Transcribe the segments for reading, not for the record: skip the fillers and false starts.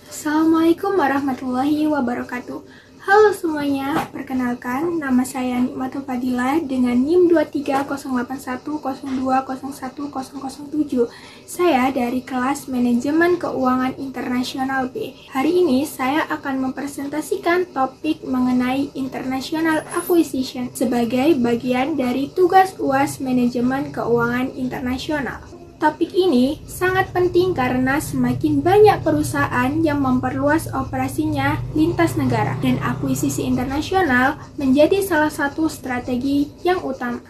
Assalamualaikum warahmatullahi wabarakatuh. Halo semuanya, perkenalkan nama saya Nikmatul Fadilah dengan NIM 23081020107. Saya dari kelas Manajemen Keuangan Internasional B. Hari ini saya akan mempresentasikan topik mengenai International Acquisition sebagai bagian dari tugas UAS Manajemen Keuangan Internasional. Topik ini sangat penting karena semakin banyak perusahaan yang memperluas operasinya lintas negara dan akuisisi internasional menjadi salah satu strategi yang utama.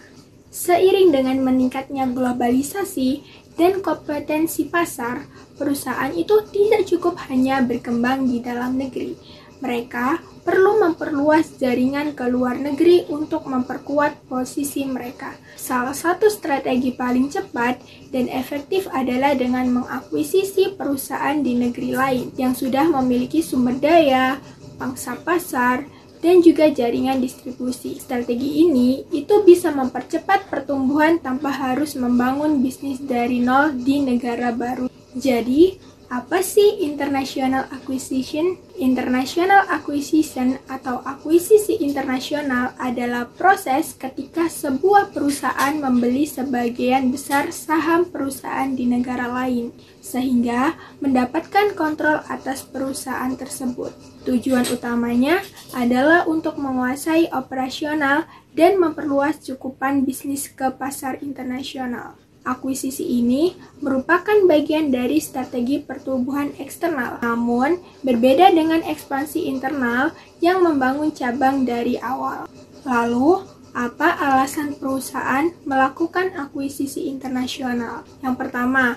Seiring dengan meningkatnya globalisasi dan kompetensi pasar, perusahaan itu tidak cukup hanya berkembang di dalam negeri. Mereka perlu memperluas jaringan ke luar negeri untuk memperkuat posisi mereka. Salah satu strategi paling cepat dan efektif adalah dengan mengakuisisi perusahaan di negeri lain yang sudah memiliki sumber daya, pangsa pasar, dan juga jaringan distribusi. Strategi ini itu bisa mempercepat pertumbuhan tanpa harus membangun bisnis dari nol di negara baru. Jadi, apa sih International Acquisition? International Acquisition atau akuisisi internasional adalah proses ketika sebuah perusahaan membeli sebagian besar saham perusahaan di negara lain, sehingga mendapatkan kontrol atas perusahaan tersebut. Tujuan utamanya adalah untuk menguasai operasional dan memperluas cakupan bisnis ke pasar internasional. Akuisisi ini merupakan bagian dari strategi pertumbuhan eksternal, namun berbeda dengan ekspansi internal yang membangun cabang dari awal. Lalu, apa alasan perusahaan melakukan akuisisi internasional? Yang pertama,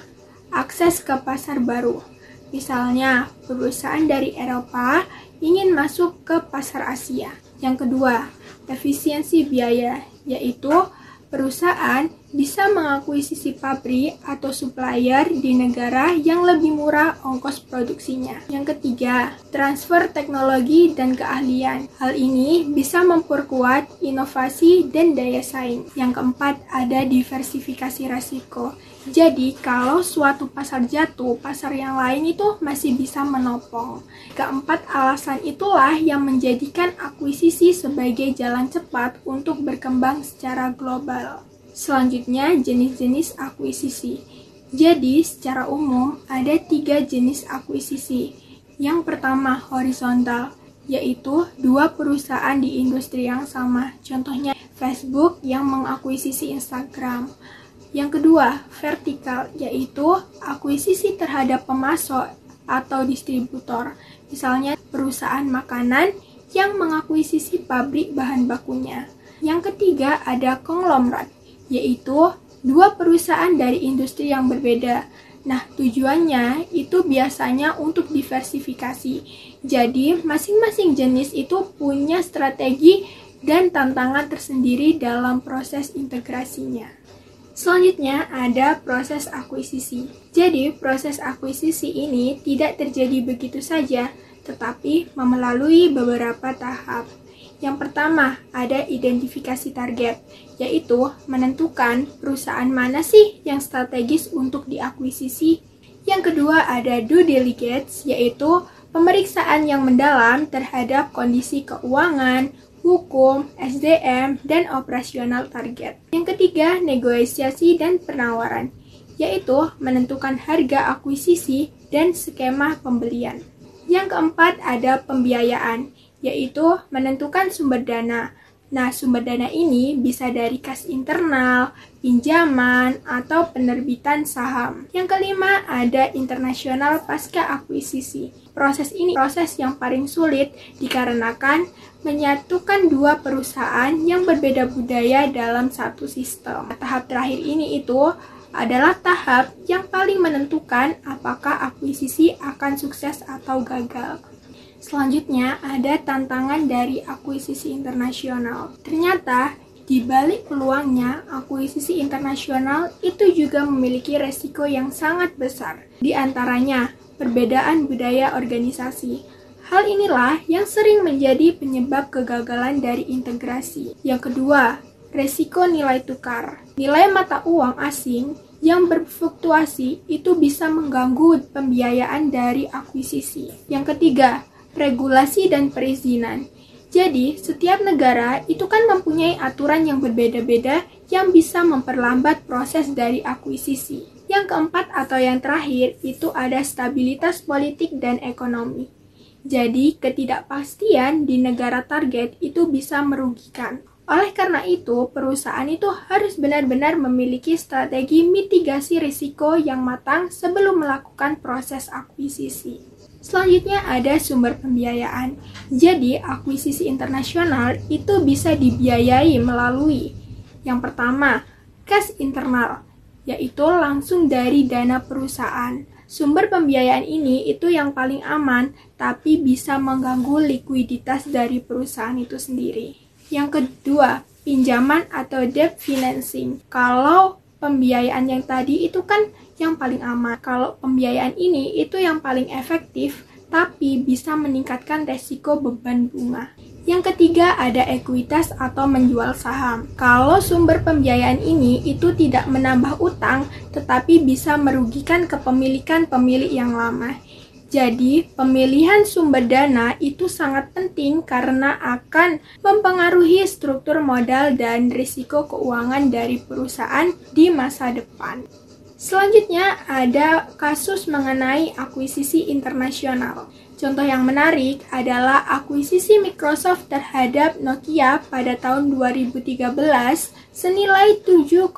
akses ke pasar baru. Misalnya, perusahaan dari Eropa ingin masuk ke pasar Asia. Yang kedua, efisiensi biaya, yaitu perusahaan bisa mengakuisisi pabrik atau supplier di negara yang lebih murah ongkos produksinya. Yang ketiga, transfer teknologi dan keahlian. Hal ini bisa memperkuat inovasi dan daya saing. Yang keempat, ada diversifikasi risiko. Jadi, kalau suatu pasar jatuh, pasar yang lain itu masih bisa menopang. Keempat alasan itulah yang menjadikan akuisisi sebagai jalan cepat untuk berkembang secara global. Selanjutnya, jenis-jenis akuisisi. Jadi, secara umum, ada 3 jenis akuisisi. Yang pertama, horizontal, yaitu 2 perusahaan di industri yang sama. Contohnya, Facebook yang mengakuisisi Instagram. Yang kedua, vertikal, yaitu akuisisi terhadap pemasok atau distributor. Misalnya, perusahaan makanan yang mengakuisisi pabrik bahan bakunya. Yang ketiga, ada konglomerat, yaitu 2 perusahaan dari industri yang berbeda. Nah, tujuannya itu biasanya untuk diversifikasi. Jadi, masing-masing jenis itu punya strategi dan tantangan tersendiri dalam proses integrasinya. Selanjutnya ada proses akuisisi. Jadi, proses akuisisi ini tidak terjadi begitu saja, tetapi melalui beberapa tahap. Yang pertama, ada identifikasi target, yaitu menentukan perusahaan mana sih yang strategis untuk diakuisisi. Yang kedua, ada due diligence, yaitu pemeriksaan yang mendalam terhadap kondisi keuangan, hukum, SDM, dan operasional target. Yang ketiga, negosiasi dan penawaran, yaitu menentukan harga akuisisi dan skema pembelian. Yang keempat, ada pembiayaan, yaitu menentukan sumber dana. Nah, sumber dana ini bisa dari kas internal, pinjaman, atau penerbitan saham. Yang kelima, ada internasional pasca akuisisi. Proses ini proses yang paling sulit dikarenakan menyatukan 2 perusahaan yang berbeda budaya dalam satu sistem. Tahap terakhir ini itu adalah tahap yang paling menentukan apakah akuisisi akan sukses atau gagal. Selanjutnya, ada tantangan dari akuisisi internasional. Ternyata, di balik peluangnya, akuisisi internasional itu juga memiliki resiko yang sangat besar. Di antaranya, perbedaan budaya organisasi. Hal inilah yang sering menjadi penyebab kegagalan dari integrasi. Yang kedua, resiko nilai tukar. Nilai mata uang asing yang berfluktuasi itu bisa mengganggu pembiayaan dari akuisisi. Yang ketiga, regulasi dan perizinan. Jadi, setiap negara itu kan mempunyai aturan yang berbeda-beda yang bisa memperlambat proses dari akuisisi. Yang keempat atau yang terakhir itu ada stabilitas politik dan ekonomi. Jadi, ketidakpastian di negara target itu bisa merugikan. Oleh karena itu, perusahaan itu harus benar-benar memiliki strategi mitigasi risiko yang matang sebelum melakukan proses akuisisi. Selanjutnya ada sumber pembiayaan. Jadi, akuisisi internasional itu bisa dibiayai melalui yang pertama, cash internal, yaitu langsung dari dana perusahaan. Sumber pembiayaan ini itu yang paling aman, tapi bisa mengganggu likuiditas dari perusahaan itu sendiri. Yang kedua, pinjaman atau debt financing. Kalau pembiayaan yang tadi itu kan yang paling aman. Kalau pembiayaan ini itu yang paling efektif, tapi bisa meningkatkan resiko beban bunga. Yang ketiga ada ekuitas atau menjual saham. Kalau sumber pembiayaan ini itu tidak menambah utang, tetapi bisa merugikan kepemilikan pemilik yang lama. Jadi, pemilihan sumber dana itu sangat penting karena akan mempengaruhi struktur modal dan risiko keuangan dari perusahaan di masa depan. Selanjutnya ada kasus mengenai akuisisi internasional. Contoh yang menarik adalah akuisisi Microsoft terhadap Nokia pada tahun 2013 senilai 7,2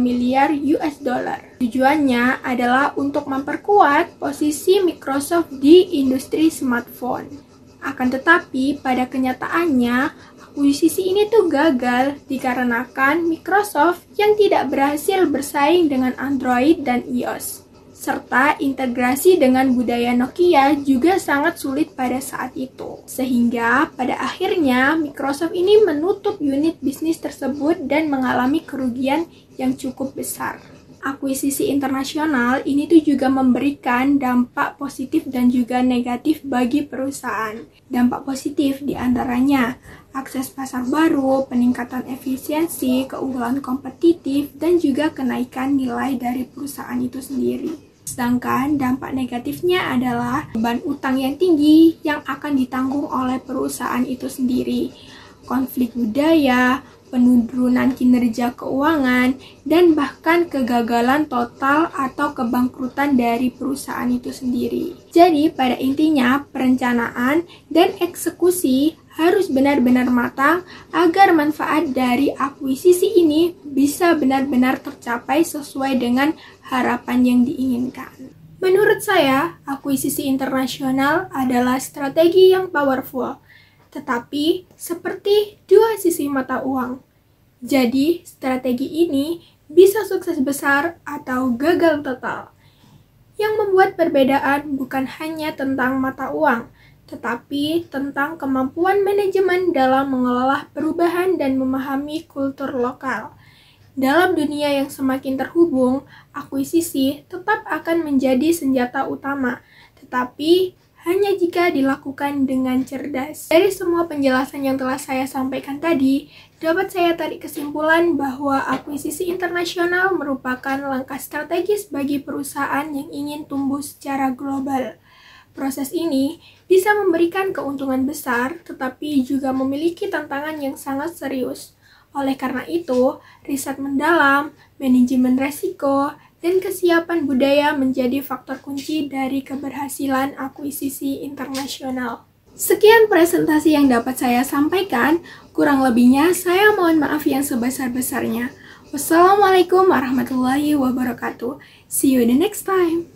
miliar US dollar. Tujuannya adalah untuk memperkuat posisi Microsoft di industri smartphone. Akan tetapi pada kenyataannya akuisisi ini tuh gagal dikarenakan Microsoft yang tidak berhasil bersaing dengan Android dan iOS. Serta integrasi dengan budaya Nokia juga sangat sulit pada saat itu. Sehingga pada akhirnya Microsoft ini menutup unit bisnis tersebut dan mengalami kerugian yang cukup besar. Akuisisi internasional ini tuh juga memberikan dampak positif dan juga negatif bagi perusahaan. Dampak positif diantaranya akses pasar baru, peningkatan efisiensi, keunggulan kompetitif, dan juga kenaikan nilai dari perusahaan itu sendiri. Sedangkan dampak negatifnya adalah beban utang yang tinggi yang akan ditanggung oleh perusahaan itu sendiri, konflik budaya, penurunan kinerja keuangan, dan bahkan kegagalan total atau kebangkrutan dari perusahaan itu sendiri. Jadi, pada intinya, perencanaan dan eksekusi harus benar-benar matang agar manfaat dari akuisisi ini bisa benar-benar tercapai sesuai dengan harapan yang diinginkan. Menurut saya, akuisisi internasional adalah strategi yang powerful, tetapi seperti dua sisi mata uang. Jadi, strategi ini bisa sukses besar atau gagal total. Yang membuat perbedaan bukan hanya tentang mata uang, tetapi tentang kemampuan manajemen dalam mengelola perubahan dan memahami kultur lokal. Dalam dunia yang semakin terhubung, akuisisi tetap akan menjadi senjata utama, tetapi hanya jika dilakukan dengan cerdas. Dari semua penjelasan yang telah saya sampaikan tadi, dapat saya tarik kesimpulan bahwa akuisisi internasional merupakan langkah strategis bagi perusahaan yang ingin tumbuh secara global. Proses ini bisa memberikan keuntungan besar, tetapi juga memiliki tantangan yang sangat serius. Oleh karena itu, riset mendalam, manajemen resiko, dan kesiapan budaya menjadi faktor kunci dari keberhasilan akuisisi internasional. Sekian presentasi yang dapat saya sampaikan, kurang lebihnya saya mohon maaf yang sebesar-besarnya. Wassalamualaikum warahmatullahi wabarakatuh. See you the next time.